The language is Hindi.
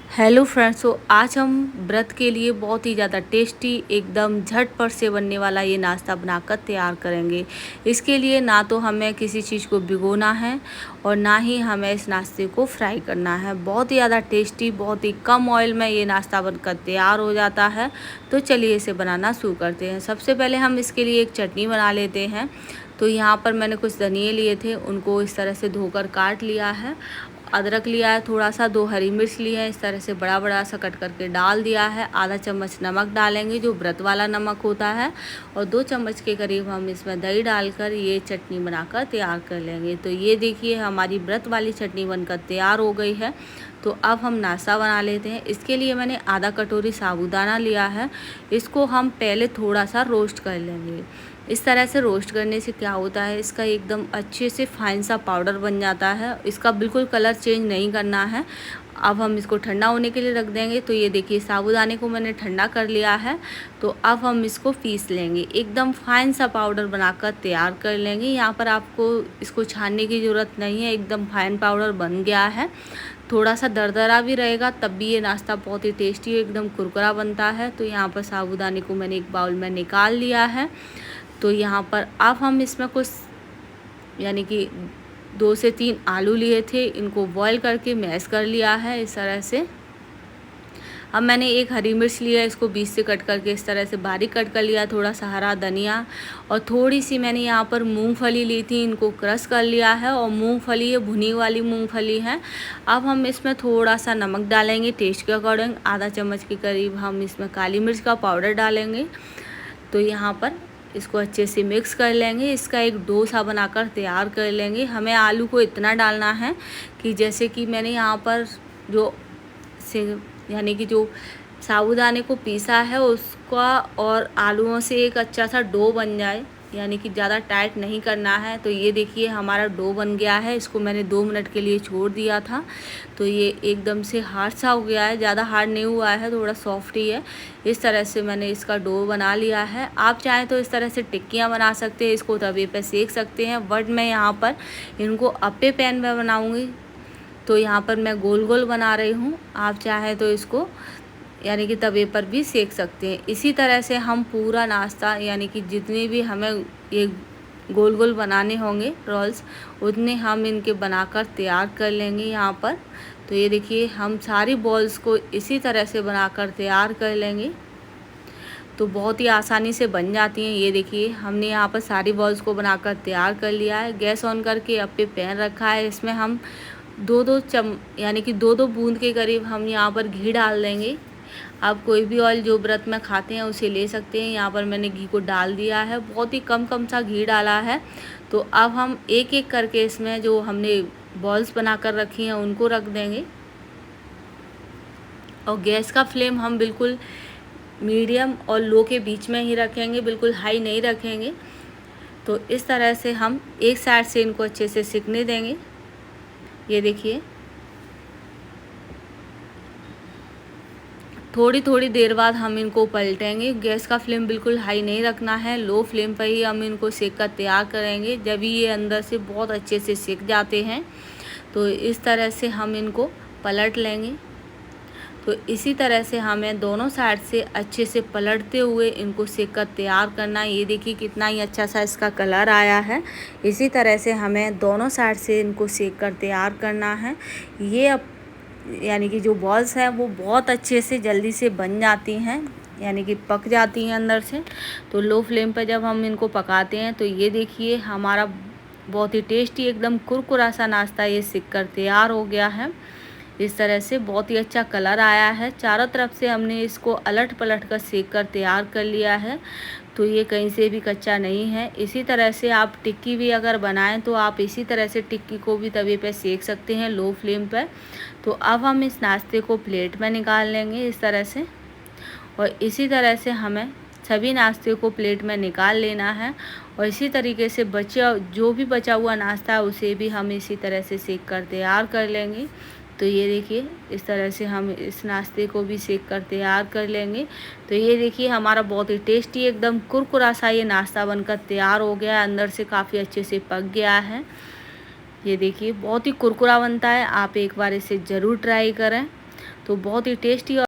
हेलो फ्रेंड्स, तो आज हम व्रत के लिए बहुत ही ज़्यादा टेस्टी एकदम झटपट से बनने वाला ये नाश्ता बनाकर तैयार करेंगे। इसके लिए ना तो हमें किसी चीज़ को भिगोना है और ना ही हमें इस नाश्ते को फ्राई करना है। बहुत ही ज़्यादा टेस्टी, बहुत ही कम ऑयल में ये नाश्ता बनकर तैयार हो जाता है। तो चलिए इसे बनाना शुरू करते हैं। सबसे पहले हम इसके लिए एक चटनी बना लेते हैं। तो यहाँ पर मैंने कुछ धनिये लिए थे, उनको इस तरह से धोकर काट लिया है। अदरक लिया है थोड़ा सा, 2 हरी मिर्च ली है, इस तरह से बड़ा बड़ा सा कट करके डाल दिया है। आधा चम्मच नमक डालेंगे, जो व्रत वाला नमक होता है, और 2 चम्मच के करीब हम इसमें दही डालकर ये चटनी बनाकर तैयार कर लेंगे। तो ये देखिए हमारी व्रत वाली चटनी बनकर तैयार हो गई है। तो अब हम नाश्ता बना लेते हैं। इसके लिए मैंने आधा कटोरी साबूदाना लिया है। इसको हम पहले थोड़ा सा रोस्ट कर लेंगे। इस तरह से रोस्ट करने से क्या होता है, इसका एकदम अच्छे से फाइन सा पाउडर बन जाता है। इसका बिल्कुल कलर चेंज नहीं करना है। अब हम इसको ठंडा होने के लिए रख देंगे। तो ये देखिए साबूदाने को मैंने ठंडा कर लिया है। तो अब हम इसको पीस लेंगे, एकदम फाइन सा पाउडर बनाकर तैयार कर लेंगे। यहाँ पर आपको इसको छानने की ज़रूरत नहीं है, एकदम फाइन पाउडर बन गया है। थोड़ा सा दरदरा भी रहेगा तब भी ये नाश्ता बहुत ही टेस्टी एकदम कुरकुरा बनता है। तो यहाँ पर साबूदाने को मैंने एक बाउल में निकाल लिया है। तो यहाँ पर अब हम इसमें कुछ यानी कि 2 से 3 आलू लिए थे, इनको बॉईल करके मैश कर लिया है इस तरह से। अब मैंने एक हरी मिर्च लिया है, इसको बीच से कट करके इस तरह से बारीक कट कर लिया। थोड़ा सा हरा धनिया और थोड़ी सी मैंने यहाँ पर मूंगफली ली थी, इनको क्रश कर लिया है। और मूंगफली ये भुनी वाली मूंगफली है। अब हम इसमें थोड़ा सा नमक डालेंगे टेस्ट के अकॉर्डिंग। आधा चम्मच के करीब हम इसमें काली मिर्च का पाउडर डालेंगे। तो यहाँ पर इसको अच्छे से मिक्स कर लेंगे। इसका एक डो सा बनाकर तैयार कर लेंगे। हमें आलू को इतना डालना है कि जैसे कि मैंने यहाँ पर जो से यानी कि जो साबूदाने को पीसा है उसका और आलूओं से एक अच्छा सा डो बन जाए, यानी कि ज़्यादा टाइट नहीं करना है। तो ये देखिए हमारा डो बन गया है। इसको मैंने 2 मिनट के लिए छोड़ दिया था। तो ये एकदम से हार्ड सा हो गया है, ज़्यादा हार्ड नहीं हुआ है, थोड़ा सॉफ्ट ही है। इस तरह से मैंने इसका डो बना लिया है। आप चाहें तो इस तरह से टिक्कियाँ बना सकते हैं, इसको तवे पे सेक सकते हैं, बट मैं यहाँ पर इनको अप्पे पैन में बनाऊँगी। तो यहाँ पर मैं गोल गोल बना रही हूँ। आप चाहें तो इसको यानी कि तवे पर भी सेक सकते हैं। इसी तरह से हम पूरा नाश्ता यानी कि जितने भी हमें ये गोल गोल बनाने होंगे रोल्स, उतने हम इनके बनाकर तैयार कर लेंगे यहाँ पर। तो ये देखिए हम सारी बॉल्स को इसी तरह से बनाकर तैयार कर लेंगे। तो बहुत ही आसानी से बन जाती हैं। ये देखिए हमने यहाँ पर सारी बॉल्स को बनाकर तैयार कर लिया है। गैस ऑन करके अब पे पैन रखा है। इसमें हम यानी कि 2-2 बूंद के करीब हम यहाँ पर घी डाल देंगे। आप कोई भी ऑयल जो व्रत में खाते हैं उसे ले सकते हैं। यहाँ पर मैंने घी को डाल दिया है, बहुत ही कम सा घी डाला है। तो अब हम एक एक करके इसमें जो हमने बॉल्स बनाकर रखी हैं उनको रख देंगे। और गैस का फ्लेम हम बिल्कुल मीडियम और लो के बीच में ही रखेंगे, बिल्कुल हाई नहीं रखेंगे। तो इस तरह से हम एक साइड से इनको अच्छे से सिकने देंगे। ये देखिए थोड़ी थोड़ी देर बाद हम इनको पलटेंगे। गैस का फ्लेम बिल्कुल हाई नहीं रखना है, लो फ्लेम पर ही हम इनको सेक कर तैयार करेंगे। जब ये अंदर से बहुत अच्छे से सेक जाते हैं तो इस तरह से हम इनको पलट लेंगे। तो इसी तरह से हमें दोनों साइड से अच्छे से पलटते हुए इनको सेक कर तैयार करना है। ये देखिए कितना ही अच्छा सा इसका कलर आया है। इसी तरह से हमें दोनों साइड से इनको सेक कर तैयार करना है। ये अब यानी कि जो बॉल्स हैं वो बहुत अच्छे से जल्दी से बन जाती हैं, यानी कि पक जाती हैं अंदर से। तो लो फ्लेम पर जब हम इनको पकाते हैं तो ये देखिए हमारा बहुत ही टेस्टी एकदम कुरकुरा सा नाश्ता ये सिक कर तैयार हो गया है। इस तरह से बहुत ही अच्छा कलर आया है। चारों तरफ से हमने इसको अलट पलट कर सेक कर तैयार कर लिया है। तो ये कहीं से भी कच्चा नहीं है। इसी तरह से आप टिक्की भी अगर बनाएं तो आप इसी तरह से टिक्की को भी तवे पे सेक सकते हैं लो फ्लेम पर। तो अब हम इस नाश्ते को प्लेट में निकाल लेंगे इस तरह से। और इसी तरह से हमें सभी नाश्ते को प्लेट में निकाल लेना है। और इसी तरीके से जो भी बचा हुआ नाश्ता है उसे भी हम इसी तरह से सेक कर तैयार कर लेंगे। तो ये देखिए इस तरह से हम इस नाश्ते को भी सेक कर तैयार कर लेंगे। तो ये देखिए हमारा बहुत ही टेस्टी एकदम कुरकुरा सा ये नाश्ता बनकर तैयार हो गया है, अंदर से काफ़ी अच्छे से पक गया है। ये देखिए बहुत ही कुरकुरा बनता है, आप एक बार इसे ज़रूर ट्राई करें। तो बहुत ही टेस्टी